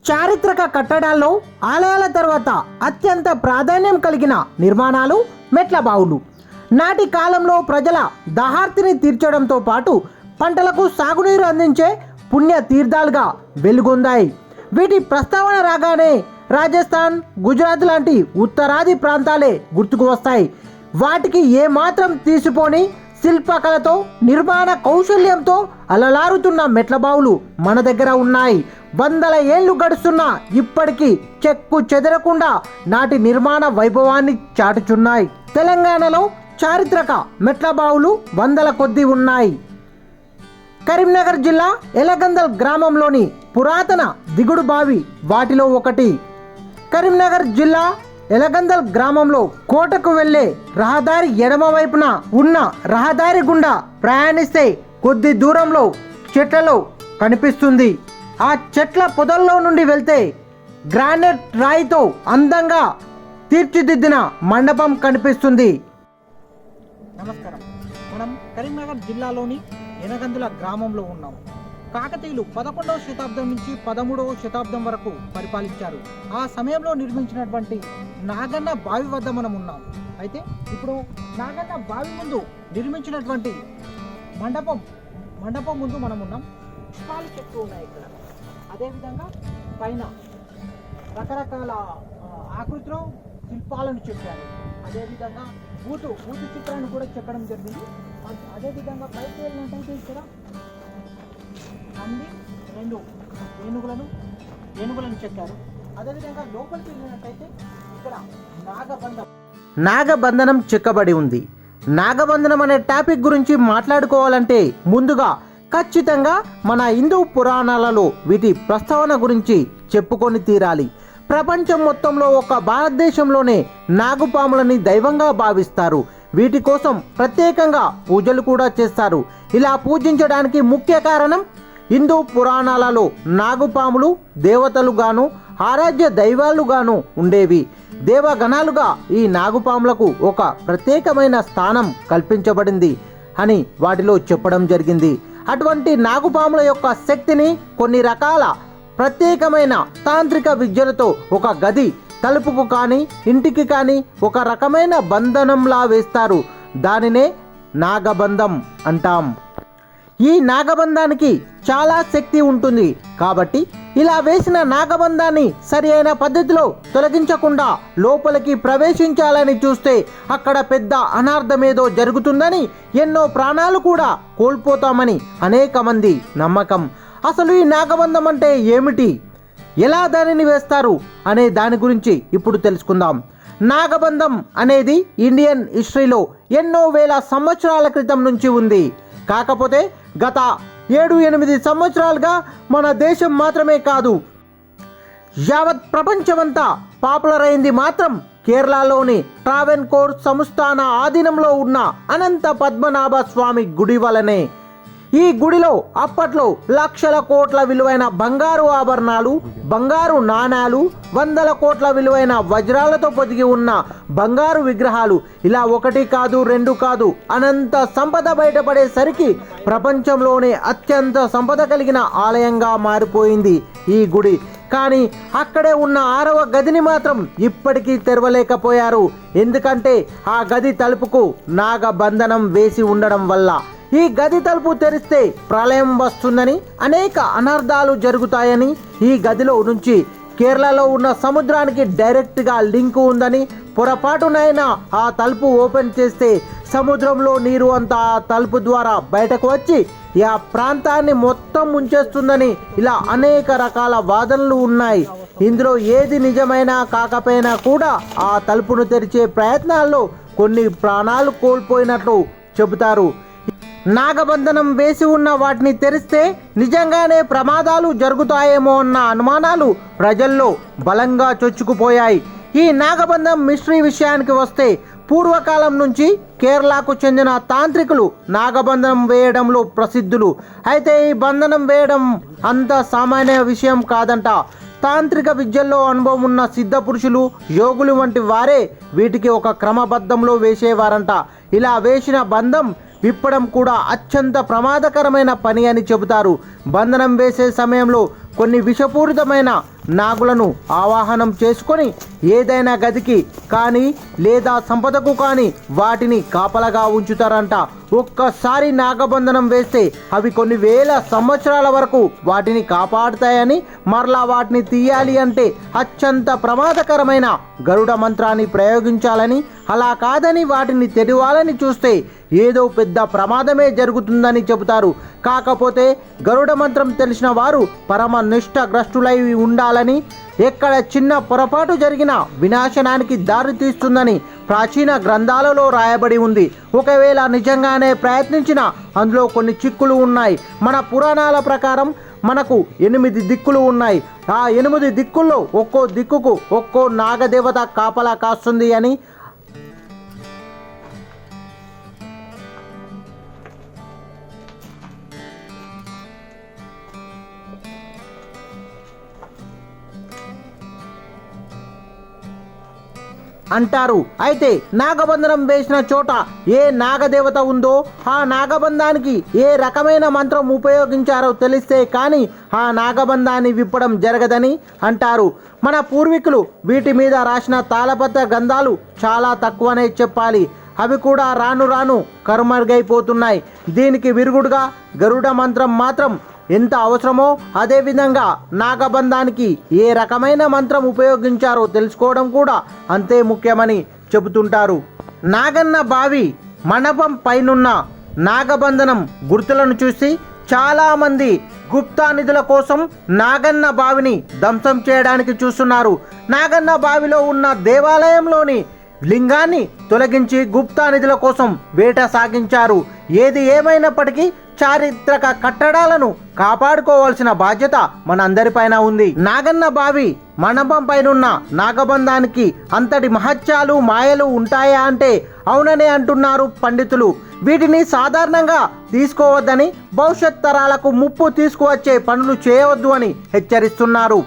చారిత్రక కట్టడాల్లో ఆలయాల తర్వాత అత్యంత ప్రాధాన్యం కలిగిన నిర్మాణాలు మెట్ల బావులు. నాటి కాలంలో ప్రజల దాహార్తిని తీర్చడంతో పాటు పంటలకు సాగునీరు అందించే పుణ్య తీర్థాలుగా వెలుగొందాయి. వీటి ప్రస్తావన రాగానే రాజస్థాన్, గుజరాత్ లాంటి ఉత్తరాది ప్రాంతాలే గుర్తుకు వస్తాయి. వాటికి ఏమాత్రం తీసిపోని శిల్పకళతో, నిర్మాణ కౌశల్యంతో అలలారుతున్న మెట్ల బావులు మన దగ్గర ఉన్నాయి. వందల ఏళ్లు గడుస్తున్నా ఇప్పటికీ చెక్కు చెదరకుండా నాటి నిర్మాణ వైభవాన్ని చాటుచున్నాయి. తెలంగాణలో చారిత్రక మెట్ల బావులు వందల కొద్దీ ఉన్నాయి. కరీంనగర్ జిల్లా ఎలగందల్ గ్రామంలోని పురాతన దిగుడు బావి వాటిలో ఒకటి. కరీంనగర్ జిల్లా ఎలగందల్ గ్రామంలో కోటకు వెళ్లే రహదారి ఎడమ వైపున ఉన్న రహదారి గుండా ప్రయాణిస్తే కొద్ది దూరంలో చెట్లలో కనిపిస్తుంది. ఆ చెట్ల పొదల్లో నుండి వెళ్తే గ్రానైట్ రాయితో అందంగా తీర్చిదిద్దిన మండపం కనిపిస్తుంది. నమస్కారం, మనం కరీంనగర్ జిల్లాలోని ఎనగందుల గ్రామంలో ఉన్నాం. కాకతీయులు 11వ శతాబ్దం నుంచి 13వ శతాబ్దం వరకు పరిపాలించారు. ఆ సమయంలో నిర్మించినటువంటి నాగన్న బావి వద్ద మనం ఉన్నాం. అయితే ఇప్పుడు నాగన్న బావి ముందు నిర్మించినటువంటి మండపం ముందు మనం ఉన్నాం. పుష్పాలు చెట్లు ఉన్నాయి ఇక్కడ. అదేవిధంగా పైన రకరకాల ఆకృతిలో శిల్పాలను చెక్కారు. అదేవిధంగా బూతు చిత్రాన్ని కూడా చెక్కడం జరిగింది. అదేవిధంగా పైకి వెళ్ళినట్టయితే ఇక్కడ అన్ని 2 ఏనుగులను చెక్కారు. అదేవిధంగా లోపలికి వెళ్ళినట్టయితే ఇక్కడ నాగబంధనం చెక్కబడి ఉంది. నాగబంధనం అనే టాపిక్ గురించి మాట్లాడుకోవాలంటే ముందుగా ఖచ్చితంగా మన హిందూ పురాణాలలో వీటి ప్రస్తావన గురించి చెప్పుకొని తీరాలి. ప్రపంచం మొత్తంలో ఒక భారతదేశంలోనే నాగుపాములని దైవంగా భావిస్తారు. వీటి కోసం ప్రత్యేకంగా పూజలు కూడా చేస్తారు. ఇలా పూజించడానికి ముఖ్య కారణం హిందూ పురాణాలలో నాగుపాములు దేవతలుగాను ఆరాధ్య దైవాలుగాను ఉండేవి. దేవగణాలుగా ఈ నాగుపాములకు ఒక ప్రత్యేకమైన స్థానం కల్పించబడింది అని వాటిలో చెప్పడం జరిగింది. అటువంటి నాగుపాముల యొక్క శక్తిని కొన్ని రకాల ప్రత్యేకమైన తాంత్రిక విద్యలతో ఒక గది తలుపుకు కానీ ఇంటికి కానీ ఒక రకమైన బంధనంలా వేస్తారు. దానినే నాగబంధం అంటాం. ఈ నాగబంధానికి చాలా శక్తి ఉంటుంది. కాబట్టి ఇలా వేసిన నాగబంధాన్ని సరి అయిన పద్ధతిలో తొలగించకుండా లోపలికి ప్రవేశించాలని చూస్తే అక్కడ పెద్ద అనార్థమేదో జరుగుతుందని, ఎన్నో ప్రాణాలు కూడా కోల్పోతామని అనేక మంది నమ్మకం. అసలు ఈ నాగబంధం అంటే ఏమిటి, ఎలా దానిని వేస్తారు అనే దాని గురించి ఇప్పుడు తెలుసుకుందాం. నాగబంధం అనేది ఇండియన్ హిస్టరీలో ఎన్నో వేల సంవత్సరాల క్రితం నుంచి ఉంది. కాకపోతే గత 7-8 సంవత్సరాలుగా మన దేశం మాత్రమే కాదు, యావత్ ప్రపంచమంతా పాపులర్ అయింది మాత్రం కేరళలోని ట్రావెన్కోర్ సంస్థాన ఆధీనంలో ఉన్న అనంత పద్మనాభ స్వామి గుడి వలనే. ఈ గుడిలో అప్పట్లో లక్షల కోట్ల విలువైన బంగారు ఆభరణాలు, బంగారు నాణాలు, వందల కోట్ల విలువైన వజ్రాలతో పొదిగి ఉన్న బంగారు విగ్రహాలు, ఇలా 1 కాదు 2 కాదు అనంత సంపద బయటపడేసరికి ప్రపంచంలోనే అత్యంత సంపద కలిగిన ఆలయంగా మారిపోయింది ఈ గుడి. కానీ అక్కడే ఉన్న 6వ గదిని మాత్రం ఇప్పటికీ తెరవలేకపోయారు. ఎందుకంటే ఆ గది తలుపుకు నాగబంధనం వేసి ఉండడం వల్ల. ఈ గది తలుపు తెరిస్తే ప్రళయం వస్తుందని, అనేక అనర్థాలు జరుగుతాయని, ఈ గదిలో నుంచి కేరళలో ఉన్న సముద్రానికి డైరెక్ట్గా లింకు ఉందని, పొరపాటునైనా ఆ తలుపు ఓపెన్ చేస్తే సముద్రంలో నీరు అంతా ఆ తలుపు ద్వారా బయటకు వచ్చి ఆ ప్రాంతాన్ని మొత్తం ముంచేస్తుందని, ఇలా అనేక రకాల వాదనలు ఉన్నాయి. ఇందులో ఏది నిజమైనా కాకపోయినా కూడా ఆ తలుపును తెరిచే ప్రయత్నాల్లో కొన్ని ప్రాణాలు కోల్పోయినట్లు చెబుతారు. నాగబంధనం వేసి ఉన్న వాటిని తెరిస్తే నిజంగానే ప్రమాదాలు జరుగుతాయేమో అన్న అనుమానాలు ప్రజల్లో బలంగా చొచ్చుకుపోయాయి. ఈ నాగబంధం మిస్టరీ విషయానికి వస్తే పూర్వకాలం నుంచి కేరళకు చెందిన తాంత్రికులు నాగబంధనం వేయడంలో ప్రసిద్ధులు. అయితే ఈ బంధనం వేయడం అంత సామాన్య విషయం కాదంట. తాంత్రిక విద్యల్లో అనుభవం ఉన్న సిద్ధ పురుషులు, యోగులు వంటి వారే వీటికి ఒక క్రమబద్ధంలో వేసేవారంట. ఇలా వేసిన బంధం విప్పడం కూడా అత్యంత ప్రమాదకరమైన పని అని చెబుతారు. బంధనం వేసే సమయంలో కొన్ని విషపూరితమైన నాగులను ఆవాహనం చేసుకొని ఏదైనా గదికి కానీ లేదా సంపదకు కానీ వాటిని కాపలగా ఉంచుతారంట. ఒక్కసారి నాగబంధనం వేస్తే అవి కొన్ని వేల సంవత్సరాల వరకు వాటిని కాపాడుతాయని, మరలా వాటిని తీయాలి అంటే అత్యంత ప్రమాదకరమైన గరుడ మంత్రాన్ని ప్రయోగించాలని, అలా కాదని వాటిని తెరవాలని చూస్తే ఏదో పెద్ద ప్రమాదమే జరుగుతుందని చెబుతారు. కాకపోతే గరుడ మంత్రం తెలిసిన వారు పరమ నిష్ఠగ్రస్తులై ఉండాలని, ఎక్కడ చిన్న పొరపాటు జరిగినా వినాశనానికి దారి తీస్తుందని ప్రాచీన గ్రంథాలలో రాయబడి ఉంది. ఒకవేళ నిజంగానే ప్రయత్నించినా అందులో కొన్ని చిక్కులు ఉన్నాయి. మన పురాణాల ప్రకారం మనకు 8 దిక్కులు ఉన్నాయి. ఆ 8 దిక్కుల్లో ఒక్కో దిక్కుకు ఒక్కో నాగదేవత కాపలా కాస్తుంది అని అంటారు. అయితే నాగబంధనం వేసిన చోట ఏ నాగదేవత ఉందో ఆ నాగబంధానికి ఏ రకమైన మంత్రం ఉపయోగించారో తెలిస్తే కానీ ఆ నాగబంధాన్ని విప్పడం జరగదని అంటారు. మన పూర్వీకులు వీటి మీద రాసిన తాళపత్ర గ్రంథాలు చాలా తక్కువనే చెప్పాలి. అవి కూడా రాను రాను కరుమరుగైపోతున్నాయి. దీనికి విరుగుడుగా గరుడ మంత్రం మాత్రం ఎంత అవసరమో అదేవిధంగా నాగబంధానికి ఏ రకమైన మంత్రం ఉపయోగించారో తెలుసుకోవడం కూడా అంతే ముఖ్యమని చెబుతుంటారు. నాగన్న బావి మండపం పైనున్న నాగబంధనం గుర్తులను చూసి చాలామంది గుప్తా నిధుల కోసం నాగన్న బావిని ధ్వంసం చేయడానికి చూస్తున్నారు. నాగన్న బావిలో ఉన్న దేవాలయంలోని లింగాన్ని తొలగించి గుప్తా నిధుల కోసం వేట సాగించారు. ఏది ఏమైనప్పటికీ చారిత్రక కట్టడాలను కాపాడుకోవాల్సిన బాధ్యత మనందరిపైన ఉంది. నాగన్న బావి మండపం పైనున్న నాగబంధానికి అంతటి మహత్యాలు మాయలు ఉంటాయా అంటే అవుననే అంటున్నారు పండితులు. వీటిని సాధారణంగా తీసుకోవద్దని, భవిష్యత్ తరాలకు ముప్పు తీసుకువచ్చే పనులు చేయవద్దు అని హెచ్చరిస్తున్నారు.